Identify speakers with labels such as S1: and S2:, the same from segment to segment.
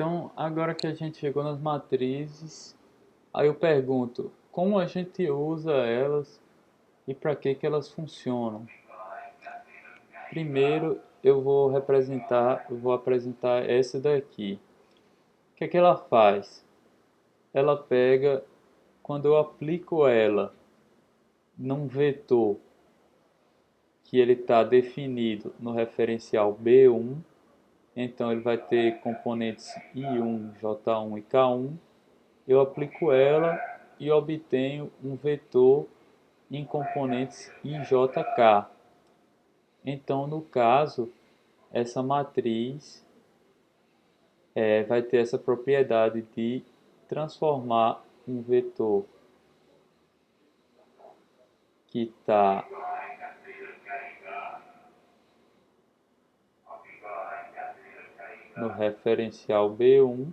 S1: Então, agora que a gente chegou nas matrizes, aí eu pergunto, como a gente usa elas e para que elas funcionam? Primeiro, eu vou apresentar essa daqui. O que é que ela faz? Ela pega, quando eu aplico ela num vetor que ele está definido no referencial B1, então ele vai ter componentes I1, J1 e K1. Eu aplico ela e obtenho um vetor em componentes IJK. Então, no caso, essa matriz vai ter essa propriedade de transformar um vetor que está no referencial B1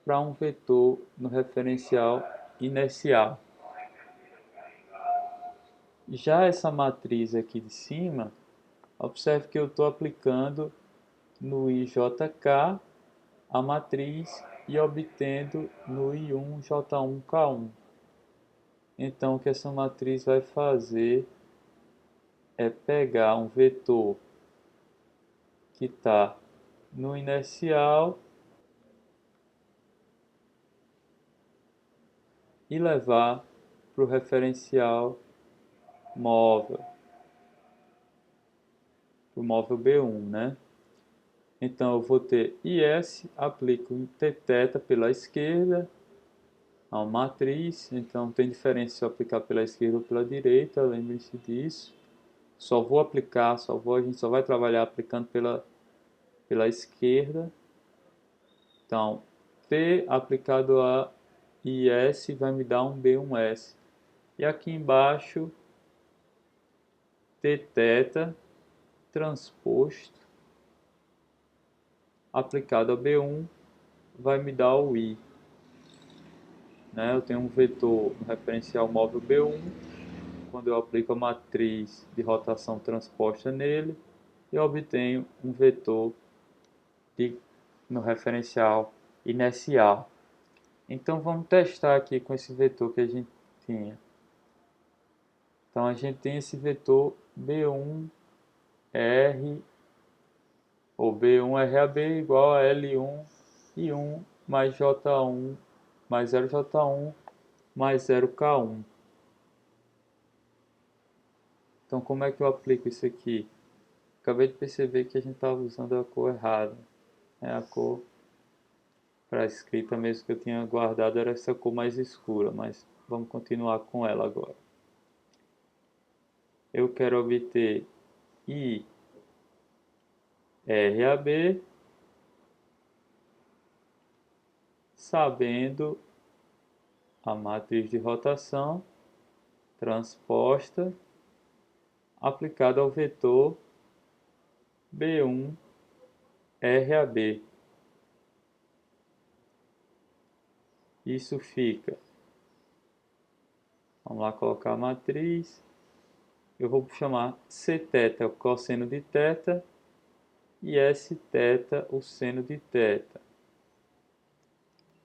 S1: para um vetor no referencial inercial. Já essa matriz aqui de cima, observe que eu estou aplicando no IJK a matriz e obtendo no I1 J1 K1. Então o que essa matriz vai fazer é pegar um vetor que está no inercial e levar para o referencial móvel, para o móvel B1, né? Então eu vou ter IS, aplico Tθ pela esquerda, a matriz, então tem diferença se eu aplicar pela esquerda ou pela direita, lembrem-se disso. A gente só vai trabalhar aplicando pela esquerda. Então, T aplicado a IS vai me dar um B1S. E aqui embaixo, Tθ transposto aplicado a B1 vai me dar o I. Né? Eu tenho um vetor no referencial móvel B1, quando eu aplico a matriz de rotação transposta nele, eu obtenho um vetor no referencial inercial. Então vamos testar aqui com esse vetor que a gente tinha. Então a gente tem esse vetor B1R ou B1RAB igual a L1 I1 mais J1 mais 0J1 mais 0K1. Então como é que eu aplico isso aqui? Acabei de perceber que a gente estava usando a cor errada. A cor para a escrita mesmo que eu tinha guardado era essa cor mais escura, mas vamos continuar com ela agora. Eu quero obter IRAB sabendo a matriz de rotação transposta aplicada ao vetor B1RAB. Isso fica, vamos lá colocar a matriz, eu vou chamar Cθ o cosseno de θ e Sθ o seno de θ,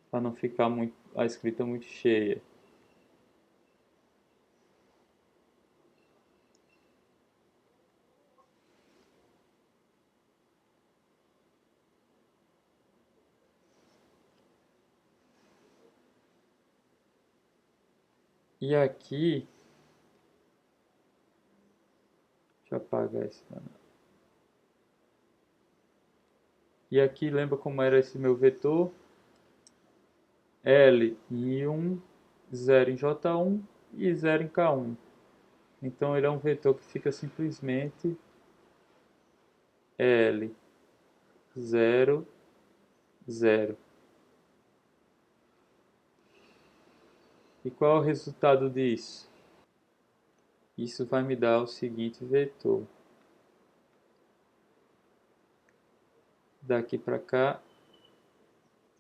S1: para não ficar a escrita muito cheia. E aqui, deixa eu apagar esse. E aqui lembra como era esse meu vetor? L em I1, 0 em J1 e 0 em K1. Então ele é um vetor que fica simplesmente L, 0, 0. E qual é o resultado disso? Isso vai me dar o seguinte vetor. Daqui para cá,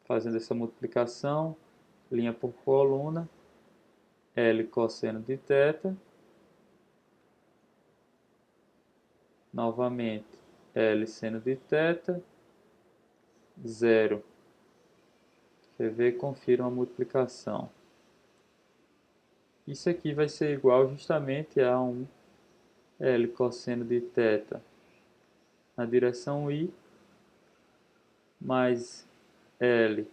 S1: fazendo essa multiplicação, linha por coluna, L cosseno de θ, novamente L seno de θ, 0. Quer ver? Confira a multiplicação. Isso aqui vai ser igual justamente a um L cosseno de θ na direção I, mais L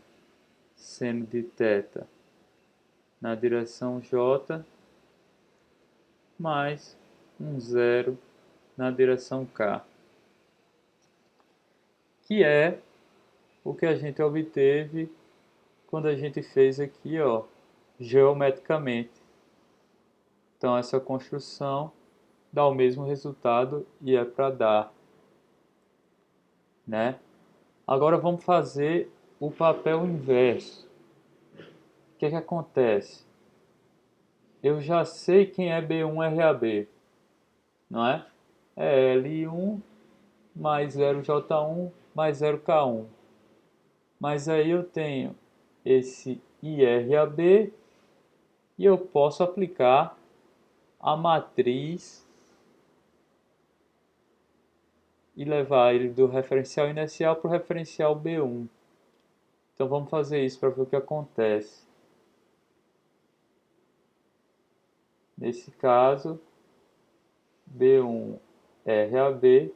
S1: seno de θ na direção J, mais um zero na direção K, que é o que a gente obteve quando a gente fez aqui, ó, geometricamente. Então essa construção dá o mesmo resultado e é para dar, né? Agora vamos fazer o papel inverso. O que é que acontece? Eu já sei quem é B1RAB, não é? É L1 mais 0J1 mais 0K1. Mas aí eu tenho esse IRAB e eu posso aplicar a matriz e levar ele do referencial inicial para o referencial B1. Então vamos fazer isso para ver o que acontece. Nesse caso, B1 RAB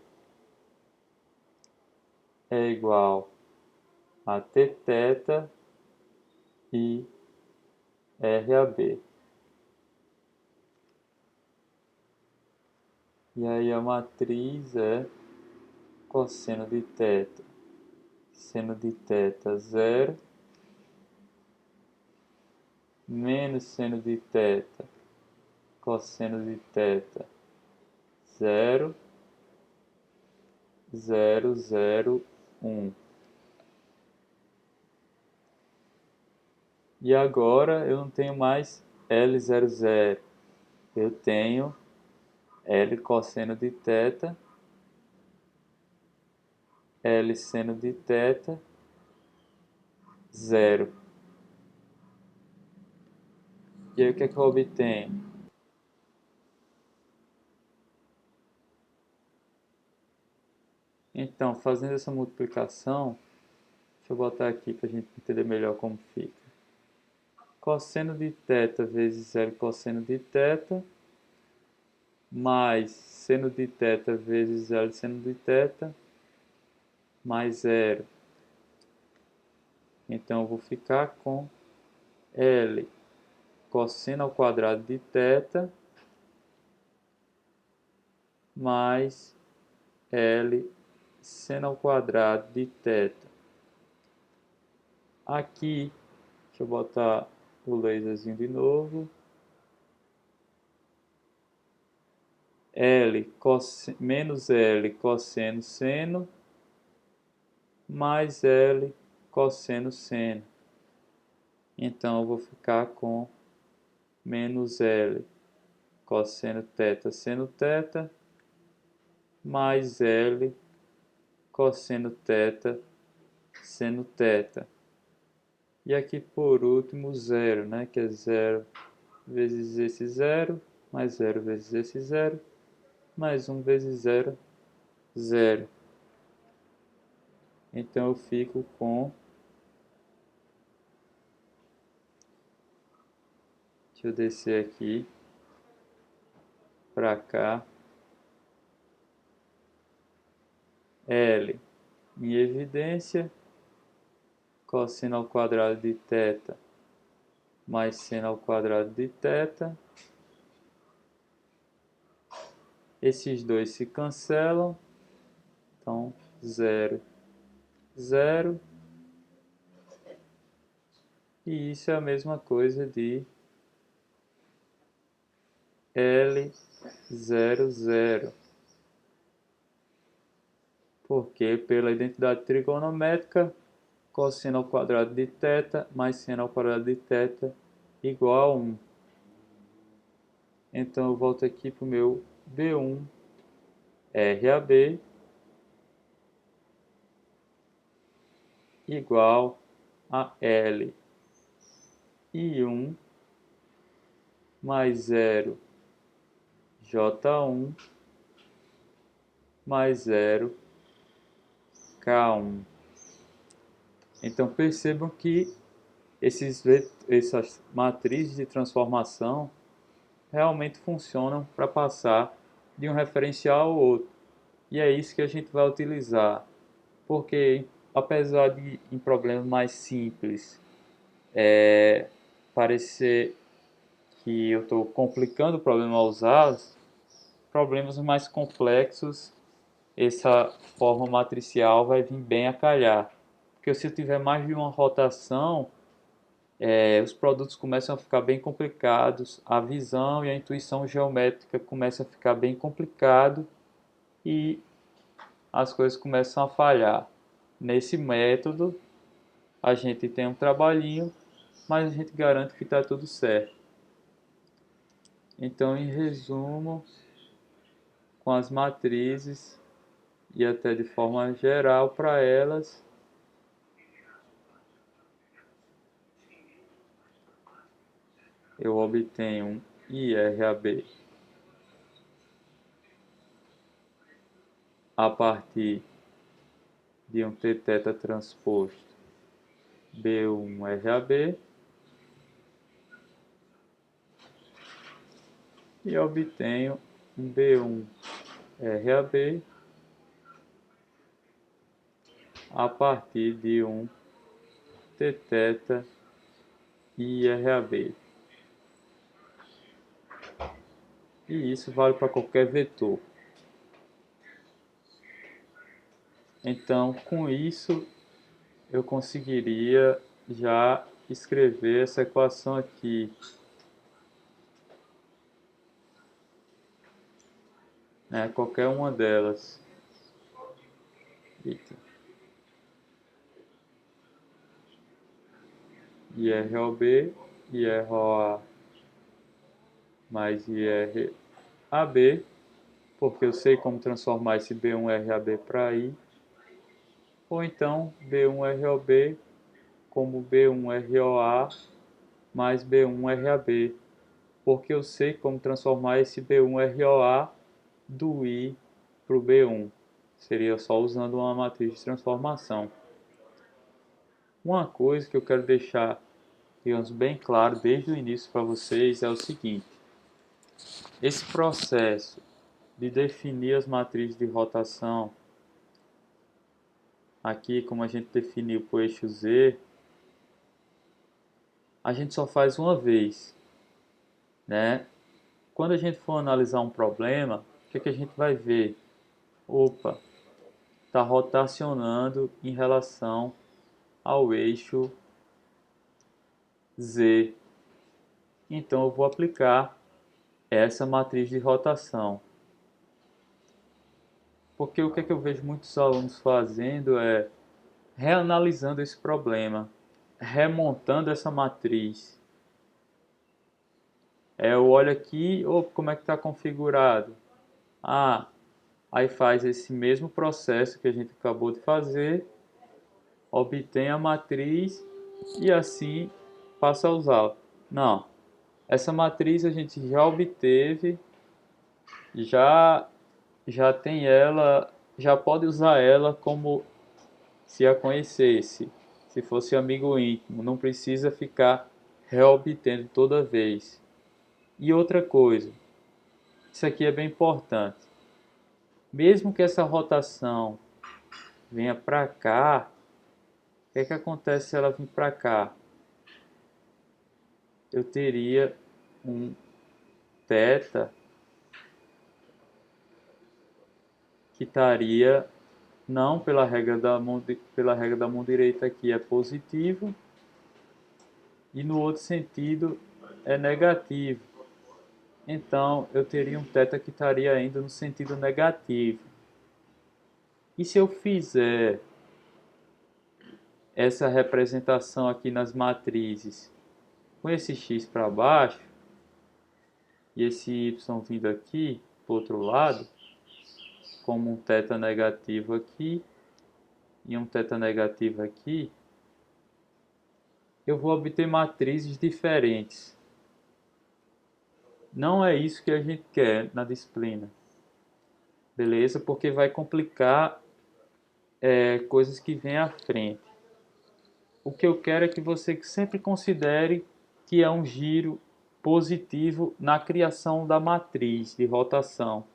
S1: é igual a Tθ e RAB. E aí a matriz é cosseno de θ, seno de θ 0, menos seno de θ, cosseno de θ 0, 0, 0, 1. E agora eu não tenho mais L00, eu tenho L cosseno de θ, L seno de θ, 0. E aí o que é que eu obtenho? Então, fazendo essa multiplicação, deixa eu botar aqui para a gente entender melhor como fica. Cosseno de θ vezes L cosseno de θ, mais seno de θ vezes L seno de θ, mais 0. Então eu vou ficar com L cosseno ao quadrado de θ mais L seno ao quadrado de θ. Aqui, deixa eu botar o laserzinho de novo. Menos L cosseno seno mais L cosseno seno. Então eu vou ficar com menos L cosseno θ seno θ mais L cosseno θ seno θ. E aqui por último 0, né? Que é 0 vezes esse 0, mais 0 vezes esse 0, mais 1 vezes 0, 0. Então eu fico com... Deixa eu descer aqui para cá. L em evidência, cosseno ao quadrado de θ mais seno ao quadrado de θ. Esses dois se cancelam, então 0, 0. E isso é a mesma coisa de L 0, 0. Porque pela identidade trigonométrica, cosseno ao quadrado de θ mais seno ao quadrado de θ igual a 1. Então eu volto aqui para o meu B1 RAB igual a L I1 mais 0 J1 mais 0 K1. Então percebam que essas matrizes de transformação realmente funcionam para passar de um referencial ao outro. E é isso que a gente vai utilizar, porque apesar de em problemas mais simples parecer que eu estou complicando o problema ao usá-los, problemas mais complexos, essa forma matricial vai vir bem a calhar. Porque se eu tiver mais de uma rotação, os produtos começam a ficar bem complicados, a visão e a intuição geométrica começam a ficar bem complicado e as coisas começam a falhar. Nesse método, a gente tem um trabalhinho, mas a gente garante que está tudo certo. Então, em resumo, com as matrizes e até de forma geral para elas, eu obtenho um IRAB a partir de um Tθ transposto B1RAB e obtenho um B1RAB a partir de um Tθ IRAB. E isso vale para qualquer vetor. Então, com isso, eu conseguiria já escrever essa equação aqui, né? Qualquer uma delas. Eita. IROB, IROA mais IRAB, porque eu sei como transformar esse B1RAB para I, ou então B1ROB como B1ROA mais B1RAB, porque eu sei como transformar esse B1ROA do I para o B1. Seria só usando uma matriz de transformação. Uma coisa que eu quero deixar, digamos, bem claro desde o início para vocês é o seguinte: esse processo de definir as matrizes de rotação, aqui como a gente definiu para o eixo Z, a gente só faz uma vez, né? Quando a gente for analisar um problema, o que é que a gente vai ver? Opa, está rotacionando em relação ao eixo Z. Então eu vou aplicar essa matriz de rotação. Porque o que é que eu vejo muitos alunos fazendo é reanalisando esse problema, remontando essa matriz. Eu olho aqui, como é que está configurado? Aí faz esse mesmo processo que a gente acabou de fazer, obtém a matriz e assim passa a usá-la. Não, essa matriz a gente já obteve, já tem ela, já pode usar ela como se a conhecesse, se fosse amigo íntimo, não precisa ficar reobtendo toda vez. E outra coisa, isso aqui é bem importante. Mesmo que essa rotação venha para cá, o que é que acontece se ela vir para cá? Eu teria um θ que estaria não pela regra da mão direita aqui é positivo e no outro sentido é negativo. Então eu teria um θ que estaria ainda no sentido negativo. E se eu fizer essa representação aqui nas matrizes com esse x para baixo e esse y vindo aqui para o outro lado, como um θ negativo aqui e um θ negativo aqui, eu vou obter matrizes diferentes. Não é isso que a gente quer na disciplina, beleza? Porque vai complicar coisas que vêm à frente. O que eu quero é que você sempre considere que é um giro positivo na criação da matriz de rotação.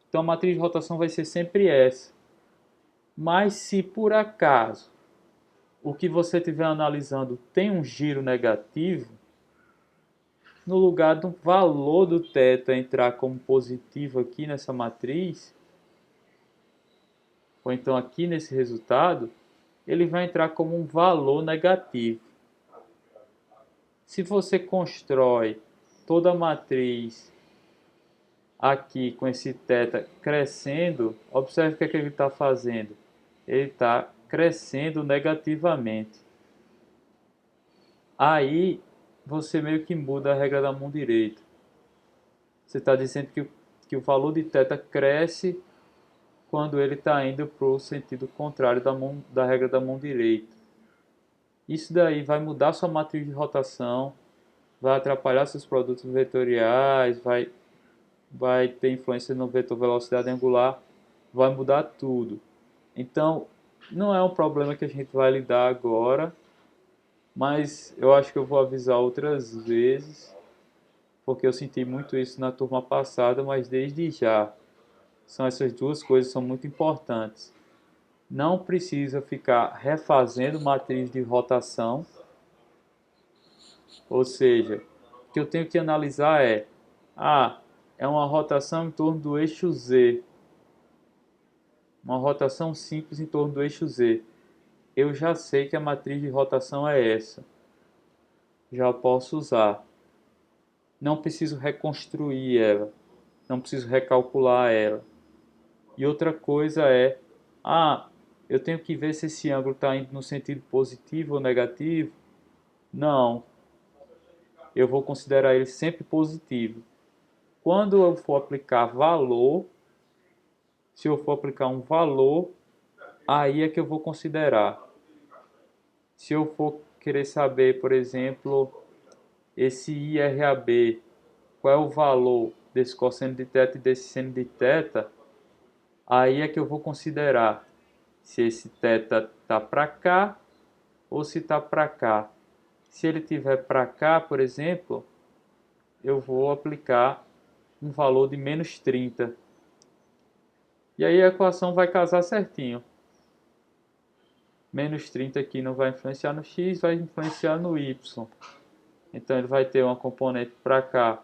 S1: Então a matriz de rotação vai ser sempre essa. Mas se por acaso o que você estiver analisando tem um giro negativo, no lugar do valor do θ entrar como positivo aqui nessa matriz, ou então aqui nesse resultado, ele vai entrar como um valor negativo. Se você constrói toda a matriz aqui com esse θ crescendo, observe o que é que ele está fazendo. Ele está crescendo negativamente. Aí você meio que muda a regra da mão direita. Você está dizendo que o valor de θ cresce quando ele está indo para o sentido contrário da regra da mão direita. Isso daí vai mudar sua matriz de rotação, vai atrapalhar seus produtos vetoriais, vai ter influência no vetor velocidade angular, vai mudar tudo. Então, não é um problema que a gente vai lidar agora, mas eu acho que eu vou avisar outras vezes, porque eu senti muito isso na turma passada, mas desde já. São essas duas coisas que são muito importantes. Não precisa ficar refazendo matriz de rotação, ou seja, o que eu tenho que analisar é uma rotação em torno do eixo Z, uma rotação simples em torno do eixo Z. Eu já sei que a matriz de rotação é essa, já posso usar. Não preciso reconstruir ela, não preciso recalcular ela. E outra coisa eu tenho que ver se esse ângulo está indo no sentido positivo ou negativo. Não, eu vou considerar ele sempre positivo. Quando eu for aplicar valor, se eu for aplicar um valor, aí é que eu vou considerar. Se eu for querer saber, por exemplo, esse IRAB, qual é o valor desse cosseno de θ e desse seno de θ, aí é que eu vou considerar se esse θ está para cá ou se está para cá. Se ele estiver para cá, por exemplo, eu vou aplicar um valor de menos 30. E aí a equação vai casar certinho. Menos 30 aqui não vai influenciar no x, vai influenciar no y. Então ele vai ter uma componente para cá,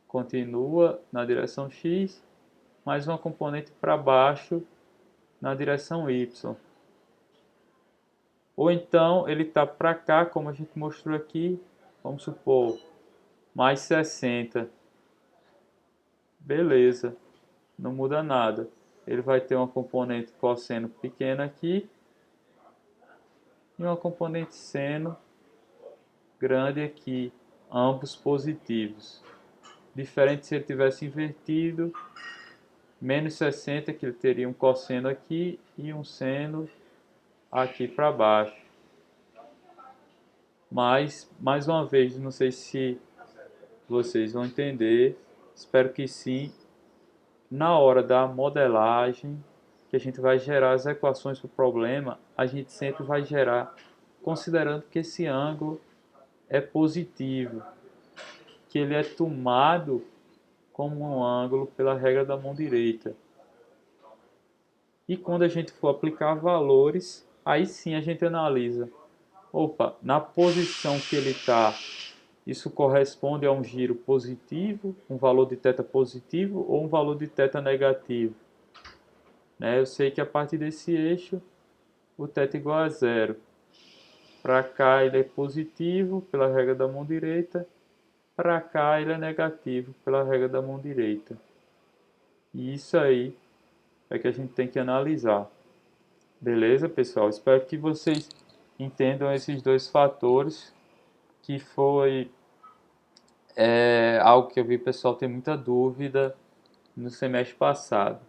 S1: continua na direção x, mais uma componente para baixo na direção y. Ou então ele está para cá, como a gente mostrou aqui, vamos supor, mais 60. Beleza, não muda nada. Ele vai ter uma componente cosseno pequena aqui e uma componente seno grande aqui, ambos positivos. Diferente se ele tivesse invertido, menos 60, que ele teria um cosseno aqui e um seno aqui para baixo. Mas, mais uma vez, não sei se vocês vão entender, espero que sim. Na hora da modelagem, que a gente vai gerar as equações para o problema, a gente sempre vai gerar considerando que esse ângulo é positivo, que ele é tomado como um ângulo pela regra da mão direita. E quando a gente for aplicar valores, aí sim a gente analisa. Opa, na posição que ele está, isso corresponde a um giro positivo, um valor de θ positivo ou um valor de θ negativo. Eu sei que a partir desse eixo, o θ é igual a zero. Para cá ele é positivo pela regra da mão direita, para cá ele é negativo pela regra da mão direita. E isso aí é que a gente tem que analisar. Beleza, pessoal? Espero que vocês entendam esses dois fatores, que foi algo que eu vi o pessoal ter muita dúvida no semestre passado.